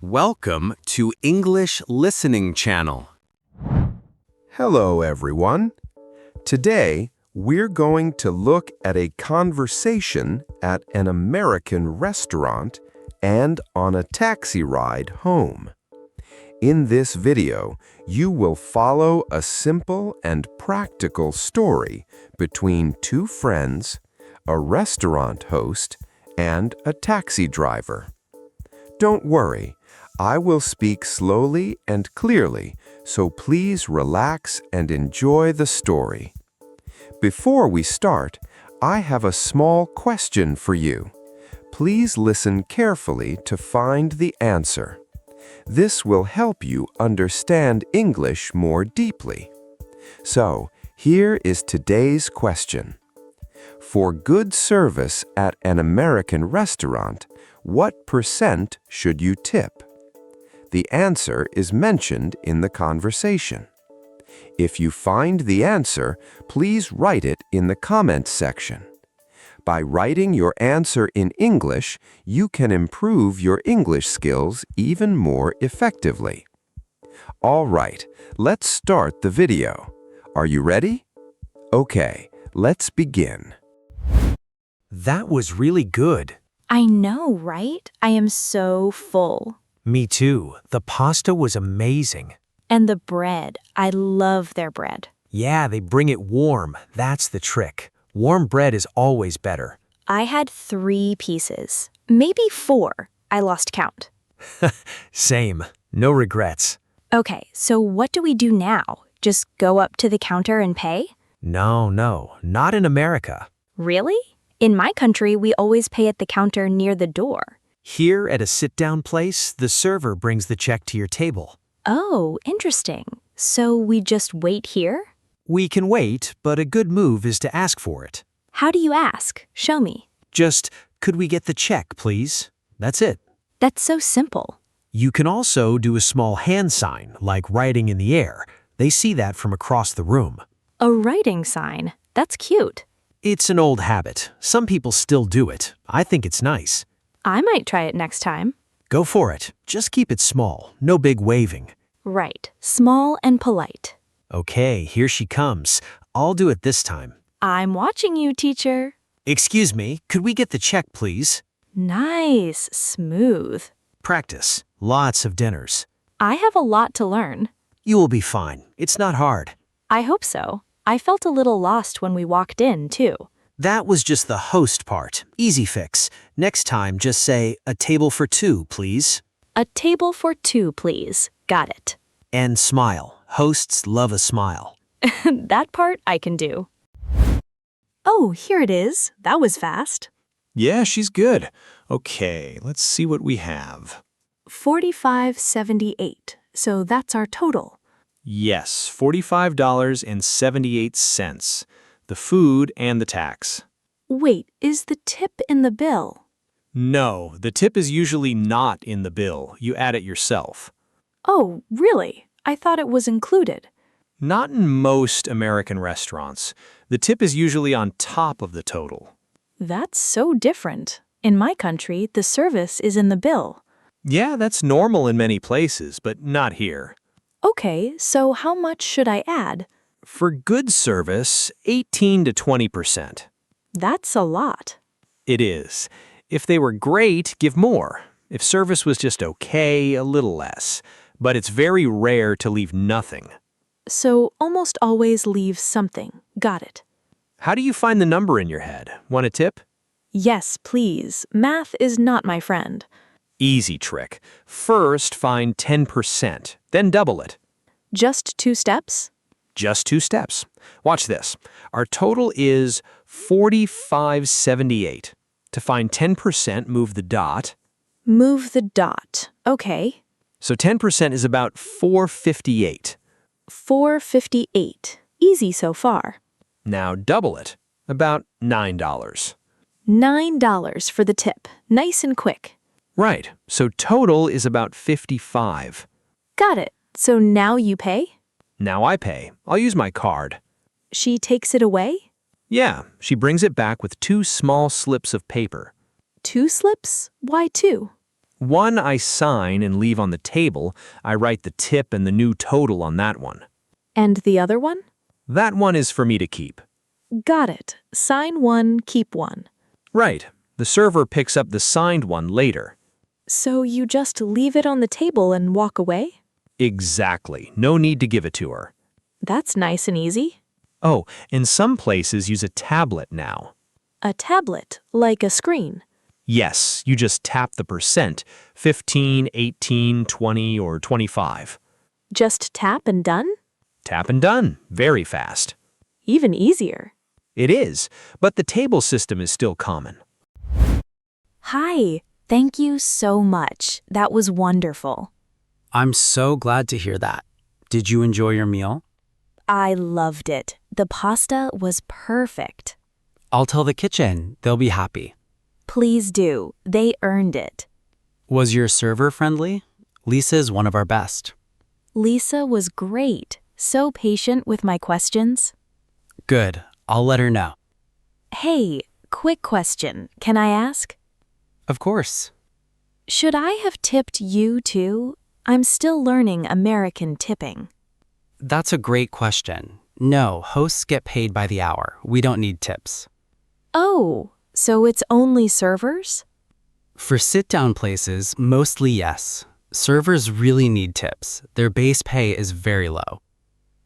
Welcome to English Listening Channel. Hello, everyone. Today, we're going to look at a conversation at an American restaurant and on a taxi ride home. In this video, you will follow a simple and practical story between two friends, a restaurant host, and a taxi driver. Don't worry, I will speak slowly and clearly, so please relax and enjoy the story. Before we start, I have a small question for you. Please listen carefully to find the answer. This will help you understand English more deeply. So, here is today's question. For good service at an American restaurant, what % should you tip? The answer is mentioned in the conversation. If you find the answer, please write it in the comments section. By writing your answer in English, you can improve your English skills even more effectively. All right, let's start the video. Are you ready? Okay, let's begin. That was really good. I know, right? I am so full. Me too. The pasta was amazing. And the bread. I love their bread. Yeah, they bring it warm. That's the trick. Warm bread is always better. I had 3 pieces. Maybe 4. I lost count. Same. No regrets. Okay, so what do we do now? Just go up to the counter and pay? No, not in America. Really? In my country, we always pay at the counter near the door. Here at a sit-down place, the server brings the check to your table. Oh, interesting. So we just wait here? We can wait, but a good move is to ask for it. How do you ask? Show me. Just, could we get the check, please? That's it. That's so simple. You can also do a small hand sign, like writing in the air. They see that from across the room. A writing sign. That's cute. It's an old habit. Some people still do it. I think it's nice. I might try it next time. Go for it. Just keep it small. No big waving. Right. Small and polite. Okay, here she comes. I'll do it this time. I'm watching you, teacher. Excuse me, could we get the check, please? Nice. Smooth. Practice. Lots of dinners. I have a lot to learn. You will be fine. It's not hard. I hope so. I felt a little lost when we walked in, too. That was just the host part. Easy fix. Next time, just say, a table for 2, please. A table for 2, please. Got it. And smile. Hosts love a smile. That part I can do. Oh, here it is. That was fast. Yeah, she's good. Okay, let's see what we have. $45.78. So that's our total. Yes, $45.78. The food and the tax. Wait, is the tip in the bill? No, the tip is usually not in the bill. You add it yourself. Oh, really? I thought it was included. Not in most American restaurants. The tip is usually on top of the total. That's so different. In my country, the service is in the bill. Yeah, that's normal in many places, but not here. Okay, so how much should I add? For good service, 18 to 20%. That's a lot. It is. If they were great, give more. If service was just okay, a little less. But it's very rare to leave nothing. So almost always leave something. Got it. How do you find the number in your head? Want a tip? Yes, please. Math is not my friend. Easy trick. First, find 10%, then double it. Just 2 steps? Just 2 steps. Watch this. Our total is $45.78. To find 10%, move the dot. Move the dot. Okay. So 10% is about $4.58. $4.58. Easy so far. Now double it. About $9. $9 for the tip. Nice and quick. Right. So total is about $55. Got it. So now you pay? Now I pay. I'll use my card. She takes it away? Yeah, she brings it back with 2 small slips of paper. 2 slips? Why 2? One I sign and leave on the table. I write the tip and the new total on that one. And the other one? That one is for me to keep. Got it. Sign one, keep one. Right. The server picks up the signed one later. So you just leave it on the table and walk away? Exactly. No need to give it to her. That's nice and easy. Oh, and some places use a tablet now. A tablet, like a screen. Yes, you just tap the percent, 15, 18, 20, or 25. Just tap and done? Tap and done. Very fast. Even easier. It is, but the table system is still common. Hi, thank you so much. That was wonderful. I'm so glad to hear that. Did you enjoy your meal? I loved it. The pasta was perfect. I'll tell the kitchen. They'll be happy. Please do. They earned it. Was your server friendly? Lisa's one of our best. Lisa was great. So patient with my questions. Good. I'll let her know. Hey, quick question. Can I ask? Of course. Should I have tipped you too? I'm still learning American tipping. That's a great question. No, hosts get paid by the hour. We don't need tips. Oh, so it's only servers? For sit-down places, mostly yes. Servers really need tips. Their base pay is very low.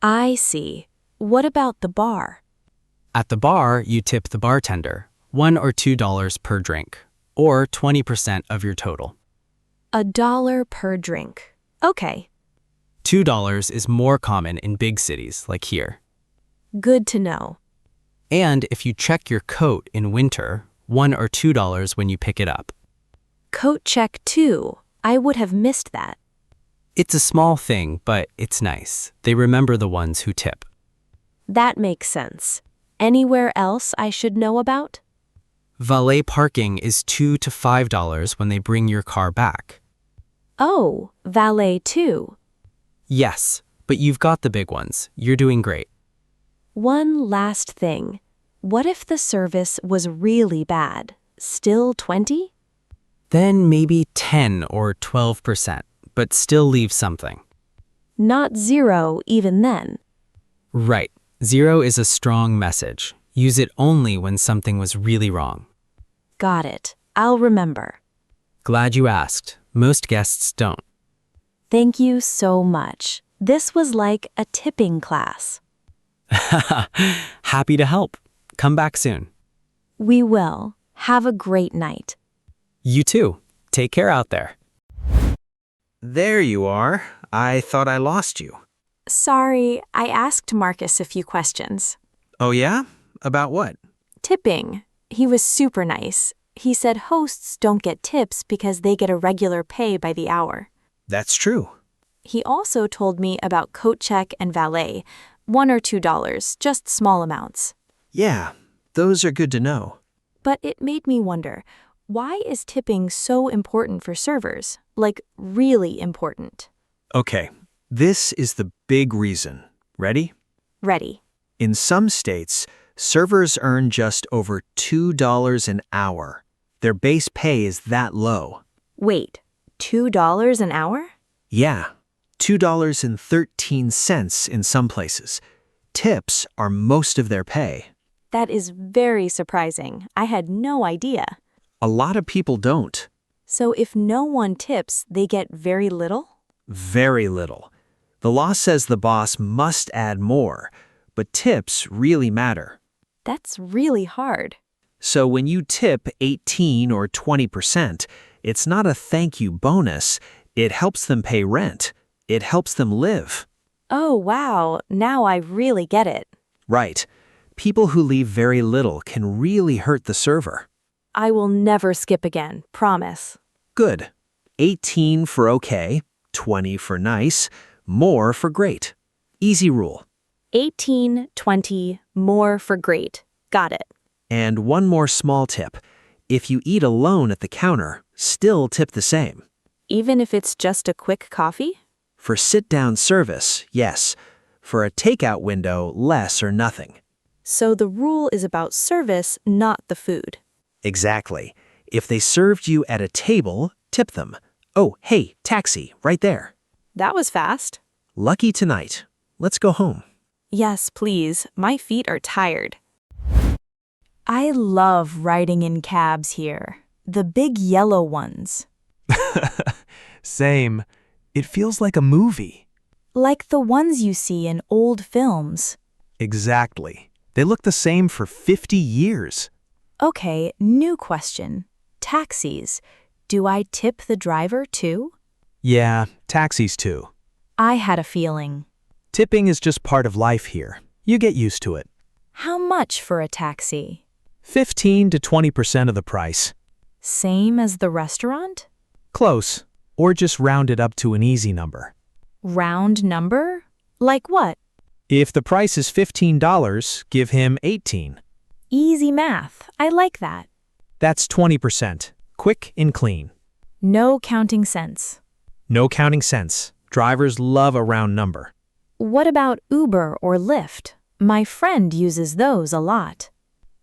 I see. What about the bar? At the bar, you tip the bartender, $1 or $2 per drink, or 20% of your total. $1 per drink. Okay, $2 is more common in big cities like here. good to know. And if you check your coat in winter, $1 or $2 when you pick it up. Coat check too. I would have missed that. It's a small thing, but it's nice. They remember the ones who tip. That makes sense. Anywhere else I should know about? Valet parking is $2 to $5 when they bring your car back. Oh, valet too. Yes, but you've got the big ones. You're doing great. One last thing. What if the service was really bad? Still 20? Then maybe 10 or 12%, but still leave something. Not 0 even then. Right. 0 is a strong message. Use it only when something was really wrong. Got it. I'll remember. Glad you asked. Most guests don't. Thank you so much. This was like a tipping class. Happy to help. Come back soon. We will. Have a great night. You too. Take care out there. There you are. I thought I lost you. Sorry, I asked Marcus a few questions. Oh yeah? About what? Tipping. He was super nice. He said hosts don't get tips because they get a regular pay by the hour. That's true. He also told me about coat check and valet, $1 or $2, just small amounts. Yeah, those are good to know. But it made me wonder, why is tipping so important for servers? Like, really important. Okay, this is the big reason. Ready? Ready. In some states, servers earn just over $2 an hour. Their base pay is that low. Wait, $2 an hour? Yeah, $2.13 in some places. Tips are most of their pay. That is very surprising. I had no idea. A lot of people don't. So if no one tips, they get very little? Very little. The law says the boss must add more, but tips really matter. That's really hard. So when you tip 18 or 20%, it's not a thank you bonus. It helps them pay rent. It helps them live. Oh, wow. Now I really get it. Right. People who leave very little can really hurt the server. I will never skip again, promise. Good. 18 for okay, 20 for nice, more for great. Easy rule. 18, 20, more for great. Got it. And one more small tip. If you eat alone at the counter, still tip the same. Even if it's just a quick coffee? For sit-down service, yes. For a takeout window, less or nothing. So the rule is about service, not the food. Exactly. If they served you at a table, tip them. Oh, hey, taxi, right there. That was fast. Lucky tonight. Let's go home. Yes, please. My feet are tired. I love riding in cabs here. The big yellow ones. Same. It feels like a movie. Like the ones you see in old films. Exactly. They look the same for 50 years. Okay, new question. Taxis. Do I tip the driver too? Yeah, taxis too. I had a feeling. Tipping is just part of life here. You get used to it. How much for a taxi? 15 to 20% of the price. Same as the restaurant? Close. Or just round it up to an easy number. Round number? Like what? If the price is $15, give him 18. Easy math. I like that. That's 20%. Quick and clean. No counting cents. No counting cents. Drivers love a round number. What about Uber or Lyft? My friend uses those a lot.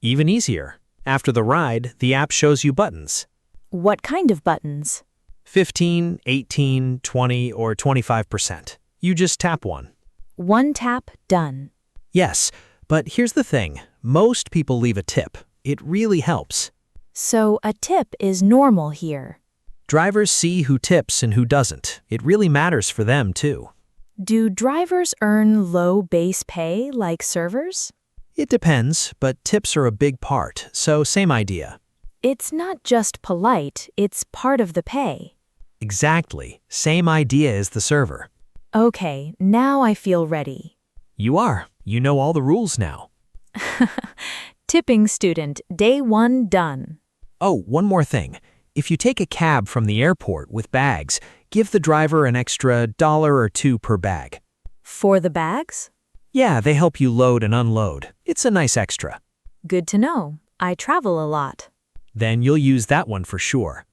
Even easier. After the ride, the app shows you buttons. What kind of buttons? 15, 18, 20, or 25%. You just tap one. One tap, done. Yes, but here's the thing. Most people leave a tip. It really helps. So a tip is normal here. Drivers see who tips and who doesn't. It really matters for them, too. Do drivers earn low base pay like servers? It depends, but tips are a big part, so same idea. It's not just polite, it's part of the pay. Exactly. Same idea as the server. Okay, now I feel ready. You are. You know all the rules now. Tipping student, day 1 done. Oh, one more thing. If you take a cab from the airport with bags, give the driver an extra $1 or $2 per bag. For the bags? Yeah, they help you load and unload. It's a nice extra. Good to know. I travel a lot. Then you'll use that one for sure.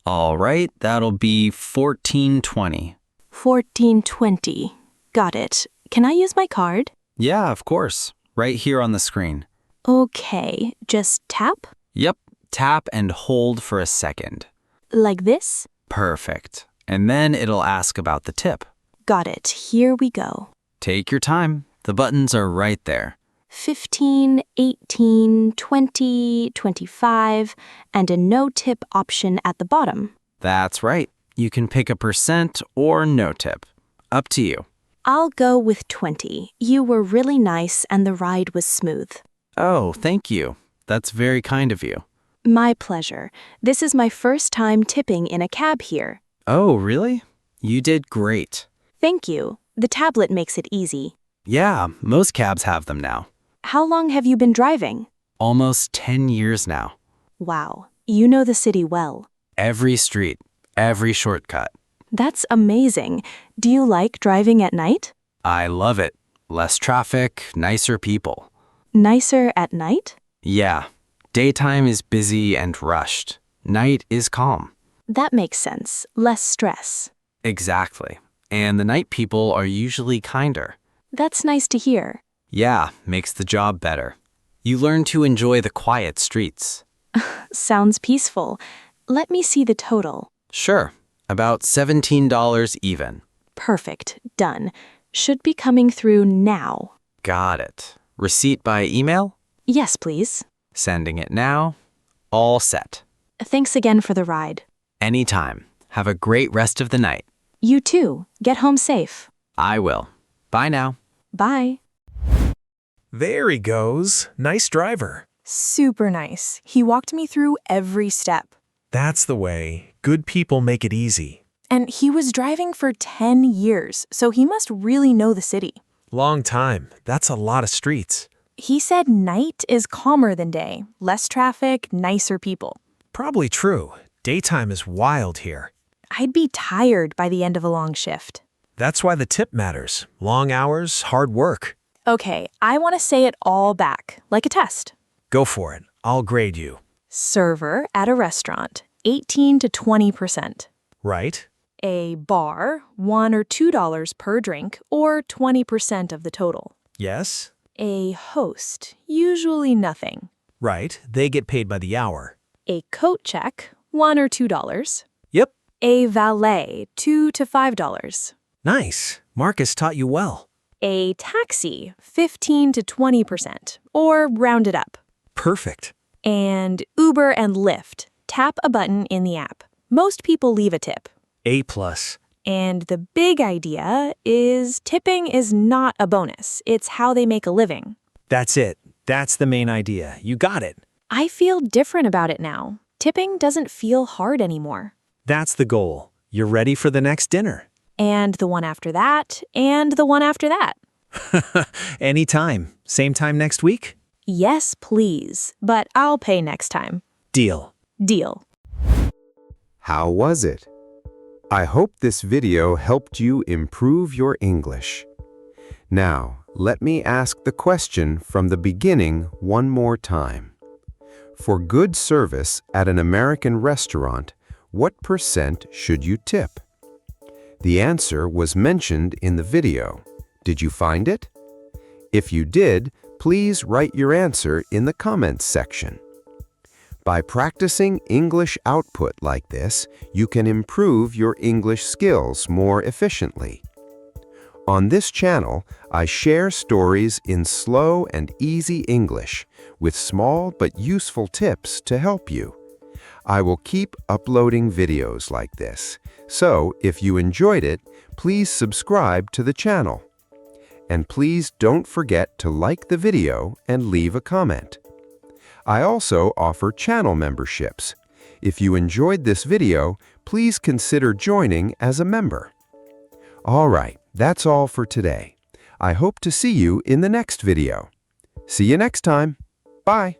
All right, that'll be $14.20. 1420. Got it. Can I use my card? Yeah, of course. Right here on the screen. Okay, just tap? Yep, tap and hold for a second. Like this? Perfect. And then it'll ask about the tip. Got it. Here we go. Take your time. The buttons are right there. 15, 18, 20, 25, and a no tip option at the bottom. That's right. You can pick a percent or no tip. Up to you. I'll go with 20. You were really nice and the ride was smooth. Oh, thank you. That's very kind of you. My pleasure. This is my first time tipping in a cab here. Oh, really? You did great. Thank you. The tablet makes it easy. Yeah, most cabs have them now. How long have you been driving? Almost 10 years now. Wow, you know the city well. Every street, every shortcut. That's amazing. Do you like driving at night? I love it. Less traffic, nicer people. Nicer at night? Yeah, daytime is busy and rushed. Night is calm. That makes sense. Less stress. Exactly. And the night people are usually kinder. That's nice to hear. Yeah, makes the job better. You learn to enjoy the quiet streets. Sounds peaceful. Let me see the total. Sure, about $17 even. Perfect. Done. Should be coming through now. Got it. Receipt by email? Yes, please. Sending it now. All set. Thanks again for the ride. Anytime. Have a great rest of the night. You too. Get home safe. I will. Bye now. Bye. There he goes. Nice driver. Super nice. He walked me through every step. That's the way. Good people make it easy. And he was driving for 10 years, so he must really know the city. Long time. That's a lot of streets. He said night is calmer than day. Less traffic, nicer people. Probably true. Daytime is wild here. I'd be tired by the end of a long shift. That's why the tip matters. Long hours, hard work. Okay, I want to say it all back, like a test. Go for it. I'll grade you. Server at a restaurant, 18 to 20%. Right? A bar, $1 or $2 per drink, or 20% of the total. Yes? A host, usually nothing. Right. They get paid by the hour. A coat check, $1 or $2. Yep. A valet, $2 to $5. Nice. Marcus taught you well. A taxi, 15 to 20%, or round it up. Perfect. And Uber and Lyft. Tap a button in the app. Most people leave a tip. A plus. And the big idea is tipping is not a bonus. It's how they make a living. That's it. That's the main idea. You got it. I feel different about it now. Tipping doesn't feel hard anymore. That's the goal. You're ready for the next dinner. And the one after that, and the one after that. Anytime. Same time next week? Yes, please. But I'll pay next time. Deal. Deal. How was it? I hope this video helped you improve your English. Now, let me ask the question from the beginning one more time. For good service at an American restaurant, what percent should you tip? The answer was mentioned in the video. Did you find it? If you did, please write your answer in the comments section. By practicing English output like this, you can improve your English skills more efficiently. On this channel, I share stories in slow and easy English with small but useful tips to help you. I will keep uploading videos like this, so if you enjoyed it, please subscribe to the channel. And please don't forget to like the video and leave a comment. I also offer channel memberships. If you enjoyed this video, please consider joining as a member. All right, that's all for today. I hope to see you in the next video. See you next time. Bye.